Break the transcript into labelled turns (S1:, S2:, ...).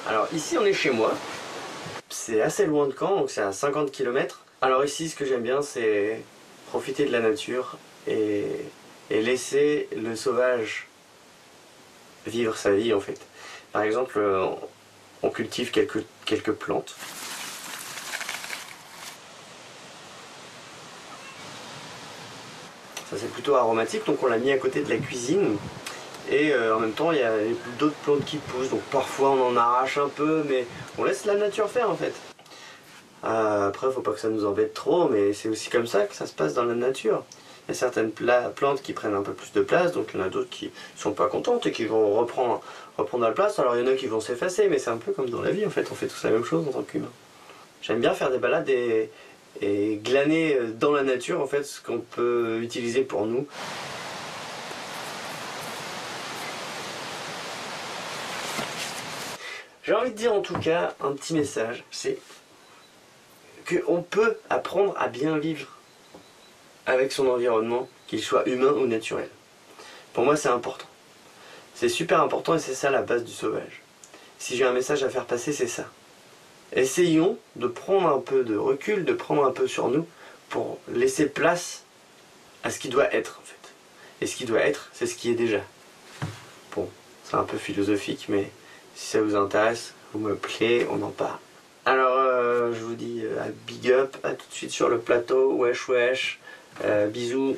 S1: Alors ici on est chez moi, c'est assez loin de Caen, donc c'est à 50 km. Alors ici ce que j'aime bien c'est profiter de la nature et laisser le sauvage vivre sa vie en fait. Par exemple on cultive quelques plantes. Ça c'est plutôt aromatique, donc on l'a mis à côté de la cuisine. Et en même temps il y a d'autres plantes qui poussent, donc parfois on en arrache un peu, mais on laisse la nature faire en fait. Après faut pas que ça nous embête trop, mais c'est aussi comme ça que ça se passe dans la nature. Il y a certaines plantes qui prennent un peu plus de place, donc il y en a d'autres qui sont pas contentes et qui vont reprendre la place. Alors il y en a qui vont s'effacer, mais c'est un peu comme dans la vie en fait, on fait tous la même chose en tant qu'humain. J'aime bien faire des balades et glaner dans la nature en fait ce qu'on peut utiliser pour nous. J'ai envie de dire en tout cas un petit message, c'est qu'on peut apprendre à bien vivre avec son environnement, qu'il soit humain ou naturel. Pour moi c'est important. C'est super important et c'est ça la base du sauvage. Si j'ai un message à faire passer, c'est ça. Essayons de prendre un peu de recul, de prendre un peu sur nous pour laisser place à ce qui doit être en fait. Et ce qui doit être, c'est ce qui est déjà. Bon, c'est un peu philosophique, mais si ça vous intéresse, vous me plaît, on en parle. Alors, je vous dis big up, à tout de suite sur le plateau, wesh wesh, bisous.